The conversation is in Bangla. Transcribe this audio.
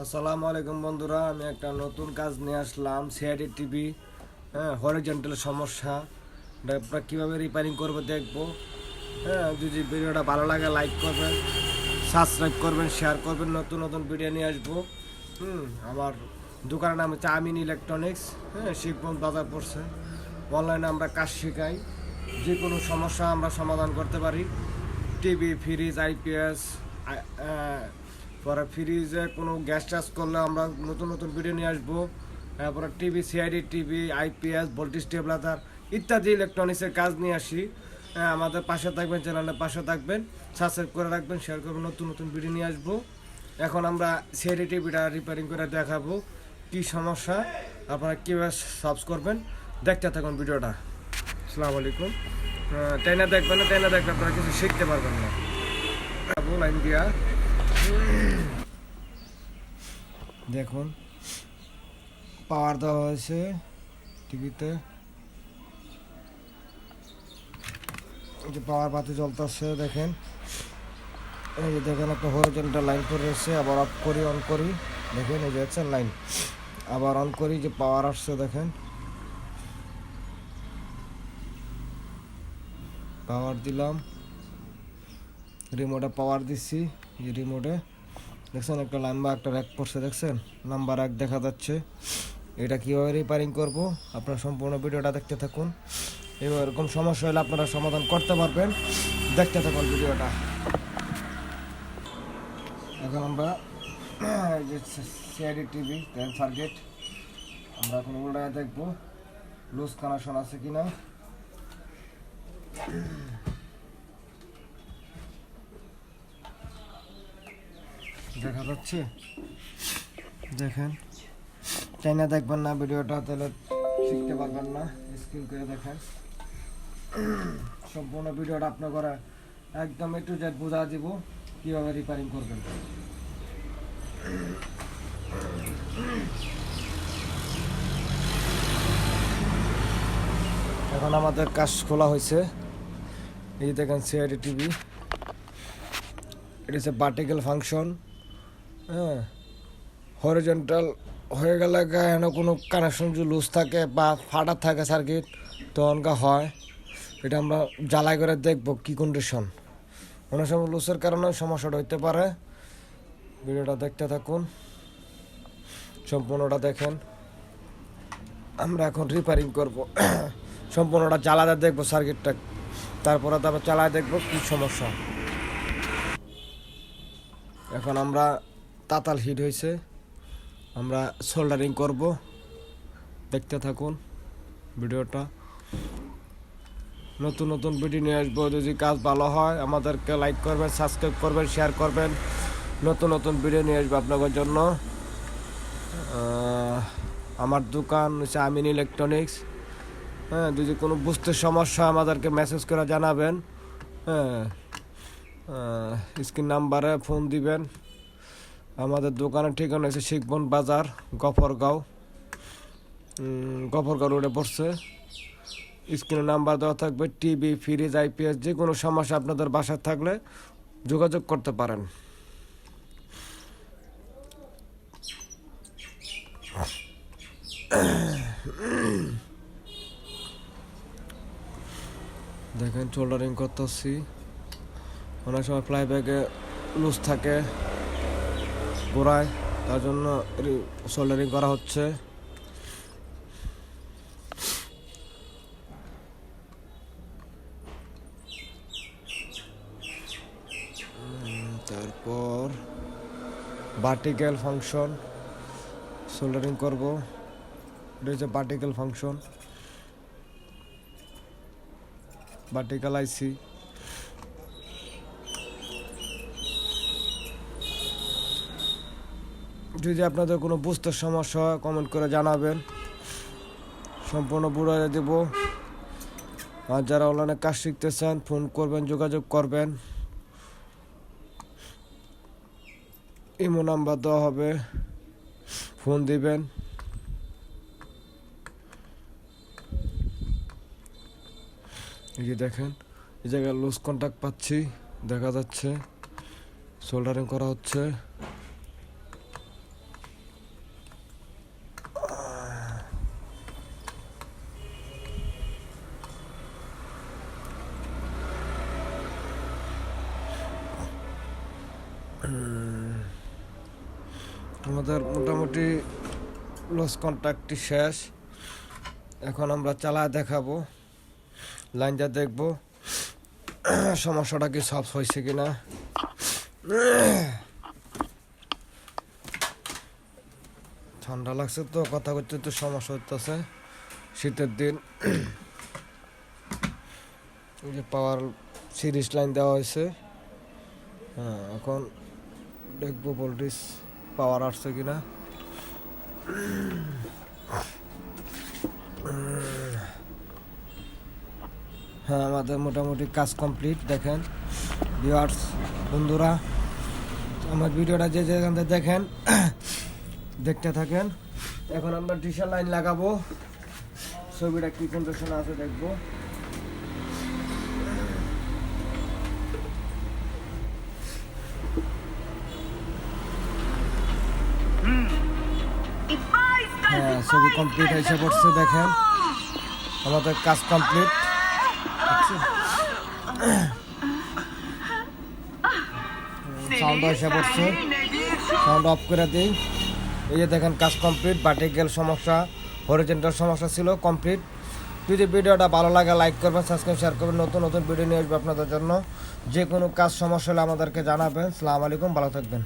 আসসালামু আলাইকুম বন্ধুরা, আমি একটা নতুন কাজ নিয়ে আসলাম। সিআইডি টিভি হরিজন্টাল সমস্যা, এটা আপনারা কীভাবে রিপেয়ারিং করবো দেখবো। যদি ভিডিওটা ভালো লাগে লাইক করবেন, সাবস্ক্রাইব করবেন, শেয়ার করবেন। নতুন নতুন ভিডিও নিয়ে আসবো। আমার দোকানের নাম হচ্ছে আমিন ইলেকট্রনিক্স। শিবগঞ্জ বাজার পড়ছে। অনলাইনে আমরা কাজ শেখাই, যে কোনো সমস্যা আমরা সমাধান করতে পারি। টিভি, ফ্রিজ, আইপিএস, পরে ফ্রিজে কোনো গ্যাস টাস করলে আমরা নতুন নতুন ভিডিও নিয়ে আসবো। তারপরে TV, CID TV, IPS, voltage stabiliser ইত্যাদি ইলেকট্রনিক্সের কাজ নিয়ে আসি। আমাদের পাশে থাকবেন, চ্যানেলের পাশে থাকবেন, সাবস্ক্রাইব করে রাখবেন, শেয়ার করবেন। নতুন নতুন ভিডিও নিয়ে আসবো। এখন আমরা সিআইডি টিভিটা রিপেয়ারিং করে দেখাবো কী সমস্যা, আপনারা কীভাবে সলভ করবেন। দেখতে থাকুন ভিডিওটা। আসসালামু আলাইকুম। টাইনা দেখবেন না, টাইনা দেখলে আপনারা কিছু শিখতে পারবেন না। লাইন দিয়া দেখুন, পাওয়ার দেওয়া হয়েছে টিভিতে। এই যে পাওয়ার বাতি জ্বলতেছে, দেখেন। এই যে দেখেন একটা হরিজন্টাল লাইন করে রয়েছে। আবার অফ করি, অন করি, দেখেন এই যে দেখছেন লাইন। আবার অন করি, যে পাওয়ার আসছে, দেখেন পাওয়ার দিলাম। রিমোটে পাওয়ার দিচ্ছি, এই রিমোটে দেখছেন একটা লম্বা একটা র্যাক পড়ছে, দেখছেন নাম্বার 1 দেখা যাচ্ছে। এটা কীভাবে রিপেয়ারিং করব আপনারা সম্পূর্ণ ভিডিওটা দেখতে থাকুন। এরকম সমস্যা হলে আপনারা সমাধান করতে পারবেন। দেখতে থাকুন ভিডিওটা। এখন আমরা যে সিআইডি টিভি সার্কিট আমরা এখন উল্টায় দেখবো লুজ কানেকশন আছে কিনা। দেখা যাচ্ছে, দেখেন। চাইনা দেখবেন না ভিডিওটা, তাহলে শিখতে পারবেন না। স্ক্রিন করে দেখেন সম্পূর্ণ ভিডিওটা আপনার করে একদম একটু জেড বোঝা দিব কীভাবে রিপেয়ারিং করবেন। এখন আমাদের কাজ খোলা হয়েছে। এই দেখেন সিআইডি টিভি, এটা হচ্ছে ভার্টিক্যাল ফাংশন। হরিজন্টাল হয়ে গেলে এখানে কোনো কানেকশন যদি লুজ থাকে বা ফাটা থাকে সার্কিট, তখনকার হয়। এটা আমরা জ্বালাই করে দেখবো কি কন্ডিশন। অনেক সময় লুজের কারণে সমস্যাটা হইতে পারে। ভিডিওটা দেখতে থাকুন, সম্পূর্ণটা দেখেন। আমরা এখন রিপেয়ারিং করব। সম্পূর্ণটা জ্বালাতে দেখবো সার্কিটটা, তারপরে চালায় দেখবো কি সমস্যা। এখন আমরা তাতাল হিট হয়েছে, আমরা সোল্ডারিং করব। দেখতে থাকুন ভিডিওটা। নতুন নতুন ভিডিও নিয়ে আসবো। যদি কাজ ভালো হয় আমাদেরকে লাইক করবেন, সাবস্ক্রাইব করবেন, শেয়ার করবেন। নতুন নতুন ভিডিও নিয়ে আসবো আপনাদের জন্য। আমার দোকান হচ্ছে আমিন ইলেকট্রনিক্স। যদি কোনো বুঝতে সমস্যা আমাদেরকে মেসেজ করে জানাবেন। স্ক্রিন নাম্বারে ফোন দিবেন। আমাদের দোকানের ঠিকানা হচ্ছে শিবগঞ্জ বাজার, গফরগাঁও রোডে পড়ছে। স্ক্রিনে নাম্বার দেওয়া থাকবে। টিভি, ফ্রিজ, আইপিএস যে কোনো সমস্যা আপনাদের বাসায় থাকলে যোগাযোগ করতে পারেন। দেখেন সোল্ডারিং করতেছি। অনেক সময় ফ্লাই ব্যাগে লুজ থাকে গোড়ায়, তার জন্য সোল্ডারিং করা হচ্ছে। তারপর ভার্টিক্যাল ফাংশন সোল্ডারিং করব। এটা হচ্ছে ভার্টিক্যাল ফাংশন, ভার্টিক্যাল আইসি। যদি আপনাদের কোনো বুঝতে সমস্যা হয় কমেন্ট করে জানাবেন, সম্পূর্ণ বুঝিয়ে দেব। আর যারা অনলাইনে কাজ শিখতে চান ফোন করবেন, যোগাযোগ করবেন। ইমো নাম্বার দেওয়া হবে, ফোন দিবেন। এই যে দেখেন, এই জায়গায় লুজ কন্টাক্ট পাচ্ছি, দেখা যাচ্ছে। সোল্ডারিং করা হচ্ছে। আমাদের মোটামুটি লস কন্ট্রাক্টটি শেষ। এখন আমরা চালায় দেখাবো, লাইনটা দেখবো সমস্যাটা কি সলভ হয়েছে কিনা। ঠান্ডা লাগছে তো, কথা করতে তো সমস্যা হইতেছে, শীতের দিন। এই যে পাওয়ার সিরিজ লাইন দেওয়া হয়েছে। হ্যাঁ, এখন দেখবো ভোল্টেজ পাওয়ার আসছে কিনা। হ্যাঁ, আমাদের মোটামুটি কাজ কমপ্লিট। দেখেন ভিউয়ার্স বন্ধুরা, আমার ভিডিওটা যে যেখান থেকে দেখেন দেখতে থাকেন। এখন আমরা ডিশের লাইন লাগাবো, ছবিটা কি কন্ডিশন আছে দেখবো। হ্যাঁ, ছবি কমপ্লিট হয়েছে পড়ছে। দেখেন আমাদের কাজ কমপ্লিট। সাউন্ড এসে পড়ছে, সাউন্ড অফ করে দিই। এই যে দেখেন কাজ কমপ্লিট। ভার্টিক্যাল সমস্যা, হরিজন্টাল সমস্যা ছিল, কমপ্লিট। যদি ভিডিওটা ভালো লাগে লাইক করবেন, সাবস্ক্রাইব, শেয়ার করবেন। নতুন নতুন ভিডিও নিয়ে আসবে আপনাদের জন্য। যে কোনো কাজ সমস্যা হলে আমাদেরকে জানাবেন। আসসালামু আলাইকুম, ভালো থাকবেন।